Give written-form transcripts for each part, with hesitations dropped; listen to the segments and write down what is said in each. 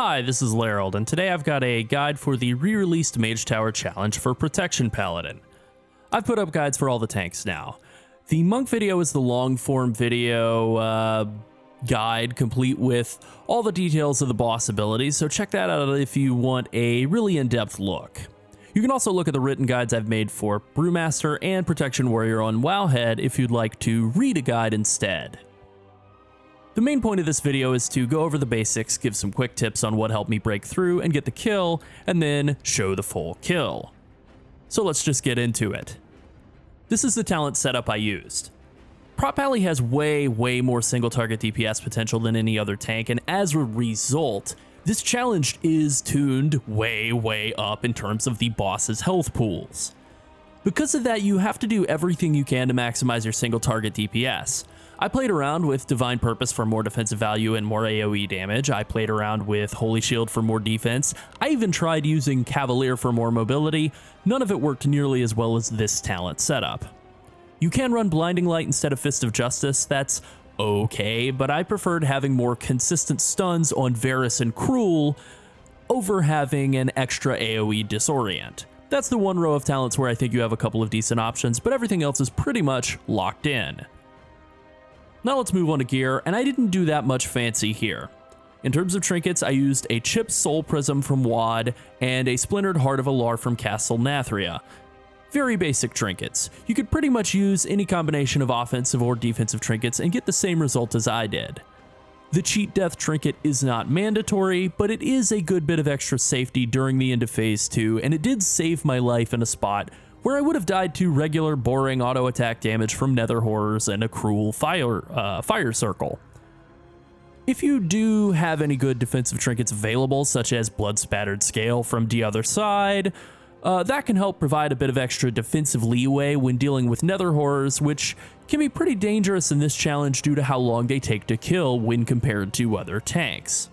Hi, this is Llarold, and today I've got a guide for the re-released Mage Tower challenge for Protection Paladin. I've put up guides for all the tanks now. The monk video is the long-form video guide complete with all the details of the boss abilities, so check that out if you want a really in-depth look. You can also look at the written guides I've made for Brewmaster and Protection Warrior on Wowhead if you'd like to read a guide instead. The main point of this video is to go over the basics, give some quick tips on what helped me break through and get the kill, and then show the full kill. So let's just get into it. This is the talent setup I used. Prot Pally has way more single target DPS potential than any other tank, and as a result, this challenge is tuned way up in terms of the boss's health pools. Because of that, you have to do everything you can to maximize your single target DPS. I played around with Divine Purpose for more defensive value and more AoE damage. I played around with Holy Shield for more defense. I even tried using Cavalier for more mobility. None of it worked nearly as well as this talent setup. You can run Blinding Light instead of Fist of Justice. That's okay, but I preferred having more consistent stuns on Varus and Cruel over having an extra AoE Disorient. That's the one row of talents where I think you have a couple of decent options, but everything else is pretty much locked in. Now let's move on to gear, and I didn't do that much fancy here. In terms of trinkets, I used a chipped Soul Prism from WoD and a Splintered Heart of Alar from Castle Nathria. Very basic trinkets. You could pretty much use any combination of offensive or defensive trinkets and get the same result as I did. The Cheat Death trinket is not mandatory, but it is a good bit of extra safety during the end of Phase 2, and it did save my life in a spot where I would have died to regular boring auto attack damage from Nether Horrors and a Cruel fire circle. If you do have any good defensive trinkets available, such as Blood Spattered Scale from the other side, that can help provide a bit of extra defensive leeway when dealing with Nether Horrors, which can be pretty dangerous in this challenge due to how long they take to kill when compared to other tanks.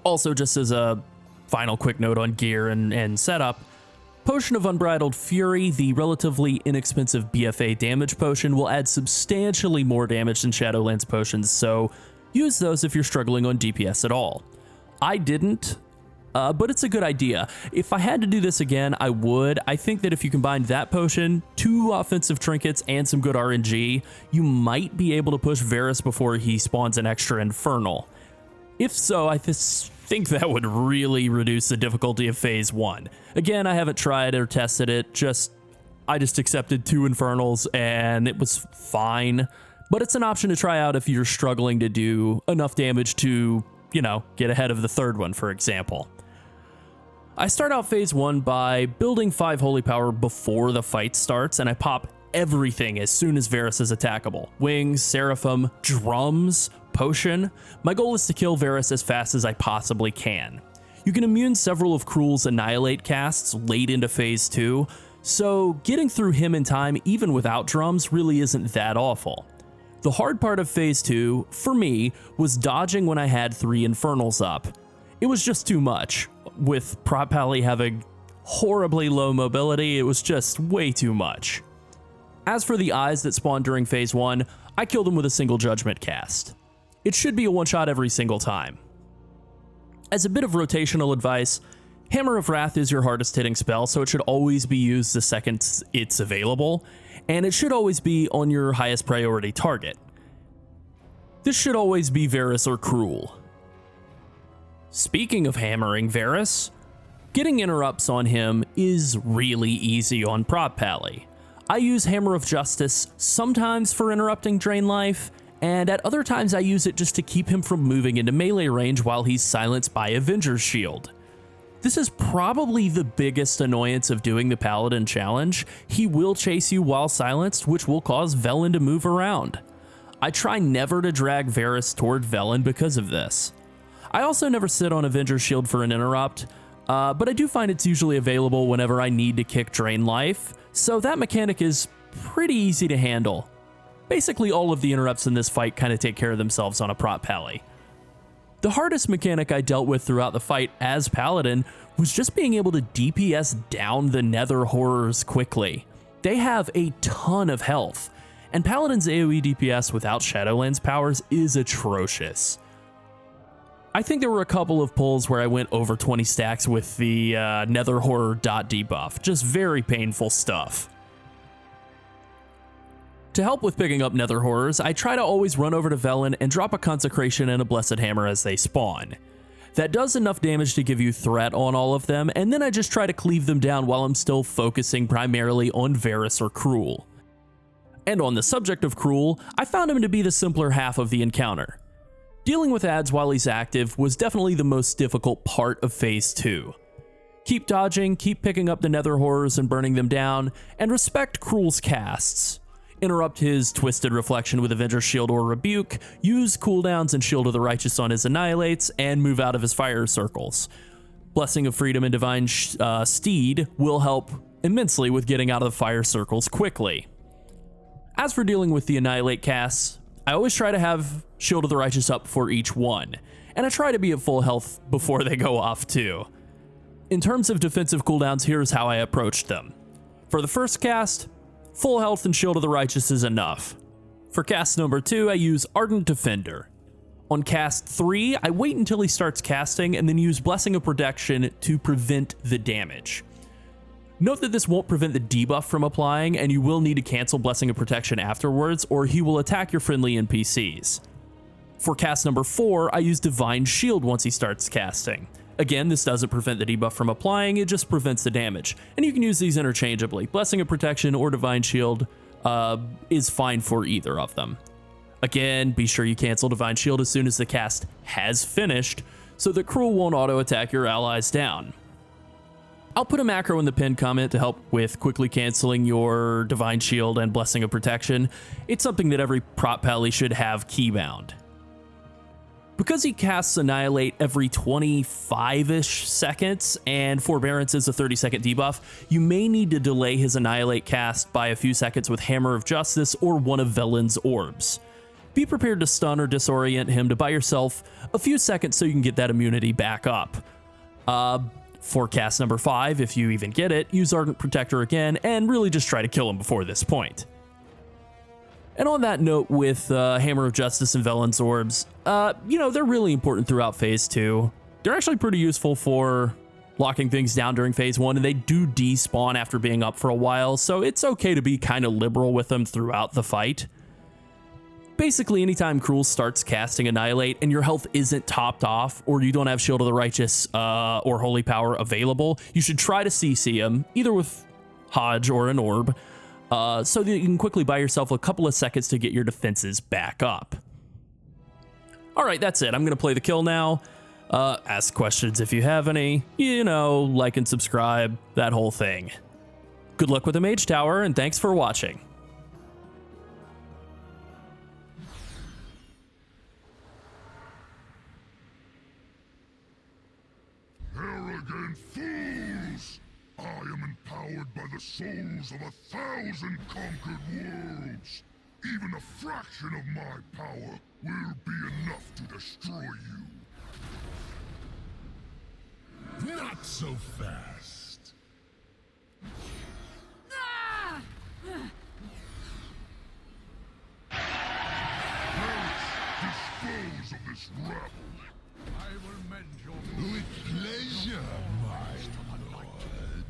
Also, just as a final quick note on gear and setup, Potion of Unbridled Fury, the relatively inexpensive BFA damage potion, will add substantially more damage than Shadowlands potions, so use those if you're struggling on DPS at all. I didn't, but it's a good idea. If I had to do this again, I would. I think that if you combined that potion, 2 offensive trinkets, and some good RNG, you might be able to push Varus before he spawns an extra Infernal. If so, I think that would really reduce the difficulty of Phase 1. Again, I haven't tried or tested it, I just accepted 2 Infernals and it was fine. But it's an option to try out if you're struggling to do enough damage to, get ahead of the 3rd one, for example. I start out Phase 1 by building 5 Holy Power before the fight starts, and I pop everything as soon as Varus is attackable. Wings, Seraphim, Drums, Potion. My goal is to kill Varus as fast as I possibly can. You can immune several of Cruel's Annihilate casts late into Phase 2, so getting through him in time even without Drums really isn't that awful. The hard part of Phase 2, for me, was dodging when I had 3 Infernals up. It was just too much. With Prot Pally having horribly low mobility, it was just way too much. As for the eyes that spawn during Phase 1, I killed them with a single Judgment cast. It should be a one-shot every single time. As a bit of rotational advice, Hammer of Wrath is your hardest hitting spell, so it should always be used the second it's available, and it should always be on your highest priority target. This should always be Varus or Cruel. Speaking of hammering Varus, getting interrupts on him is really easy on Prot Pally. I use Hammer of Justice sometimes for interrupting Drain Life, and at other times I use it just to keep him from moving into melee range while he's silenced by Avenger's Shield. This is probably the biggest annoyance of doing the Paladin challenge. He will chase you while silenced, which will cause Velen to move around. I try never to drag Varus toward Velen because of this. I also never sit on Avenger's Shield for an interrupt, but I do find it's usually available whenever I need to kick Drain Life, so that mechanic is pretty easy to handle. Basically, all of the interrupts in this fight kind of take care of themselves on a Prot Pally. The hardest mechanic I dealt with throughout the fight as Paladin was just being able to DPS down the Nether Horrors quickly. They have a ton of health, and Paladin's AoE DPS without Shadowlands powers is atrocious. I think there were a couple of pulls where I went over 20 stacks with the Nether Horror dot debuff. Just very painful stuff. To help with picking up Nether Horrors, I try to always run over to Velen and drop a Consecration and a Blessed Hammer as they spawn. That does enough damage to give you threat on all of them, and then I just try to cleave them down while I'm still focusing primarily on Varus or Cruel. And on the subject of Cruel, I found him to be the simpler half of the encounter. Dealing with ads while he's active was definitely the most difficult part of Phase 2. Keep dodging, keep picking up the Nether Horrors and burning them down, and respect Cruel's casts. Interrupt his Twisted Reflection with Avenger's Shield or Rebuke, use cooldowns and Shield of the Righteous on his Annihilates, and move out of his fire circles. Blessing of Freedom and Divine Steed will help immensely with getting out of the fire circles quickly. As for dealing with the Annihilate casts, I always try to have Shield of the Righteous up for each one, and I try to be at full health before they go off too. In terms of defensive cooldowns, here's how I approached them. For the first cast, full health and Shield of the Righteous is enough. For cast number 2, I use Ardent Defender. On cast 3, I wait until he starts casting and then use Blessing of Protection to prevent the damage. Note that this won't prevent the debuff from applying, and you will need to cancel Blessing of Protection afterwards, or he will attack your friendly NPCs. For cast number 4, I use Divine Shield once he starts casting. Again, this doesn't prevent the debuff from applying, it just prevents the damage. And you can use these interchangeably. Blessing of Protection or Divine Shield is fine for either of them. Again, be sure you cancel Divine Shield as soon as the cast has finished, so that Cruel won't auto-attack your allies down. I'll put a macro in the pinned comment to help with quickly canceling your Divine Shield and Blessing of Protection. It's something that every prop pally should have keybound. Because he casts Annihilate every 25-ish seconds, and Forbearance is a 30-second debuff, you may need to delay his Annihilate cast by a few seconds with Hammer of Justice or one of Velen's orbs. Be prepared to stun or disorient him to buy yourself a few seconds so you can get that immunity back up. For cast number 5, if you even get it, use Ardent Protector again, and really just try to kill him before this point. And on that note, with Hammer of Justice and Velen's Orbs, they're really important throughout Phase 2. They're actually pretty useful for locking things down during Phase 1, and they do despawn after being up for a while, so it's okay to be kind of liberal with them throughout the fight. Basically, anytime Cruel starts casting Annihilate and your health isn't topped off, or you don't have Shield of the Righteous or Holy Power available, you should try to CC him, either with Hodge or an Orb, so that you can quickly buy yourself a couple of seconds to get your defenses back up. Alright, that's it. I'm going to play the kill now. Ask questions if you have any. Like and subscribe, that whole thing. Good luck with the Mage Tower, and thanks for watching. Arrogant fools! I am empowered by the souls of 1,000 conquered worlds. Even a fraction of my power will be enough to destroy you. Not so fast. Dispose of this rabble. I will mend your... With pleasure, my lord.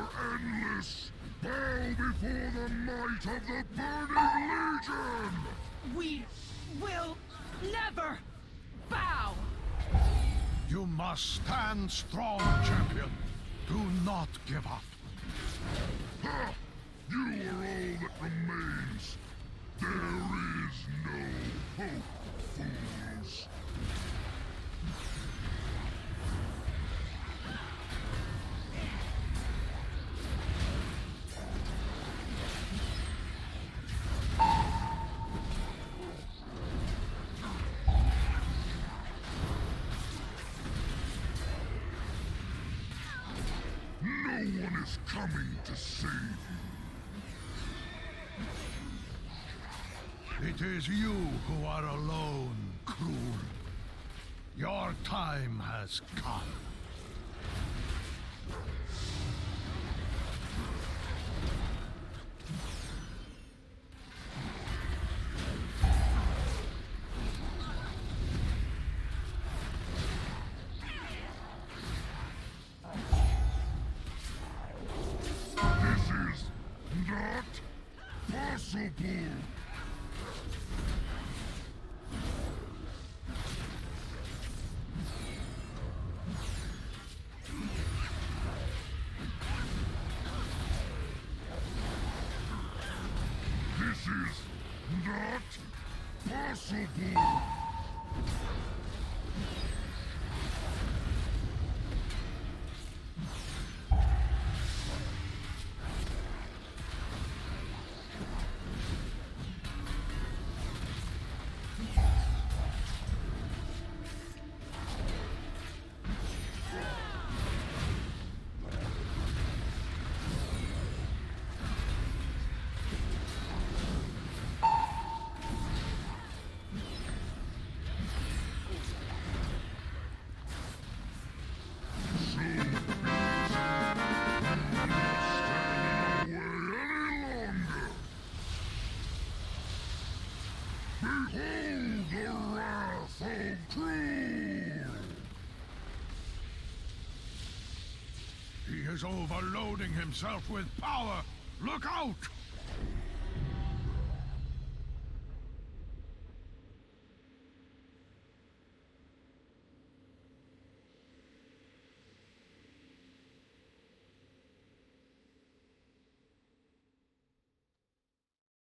power endless! Bow before the might of the Burning Legion! We will never bow! You must stand strong, champion. Do not give up. Ha! You are all that remains. There is no hope, fools. No one is coming to save you. It is you who are alone, cruel. Your time has come. This is not possible. This is not possible. Behold the wrath of Cruel! He is overloading himself with power. Look out!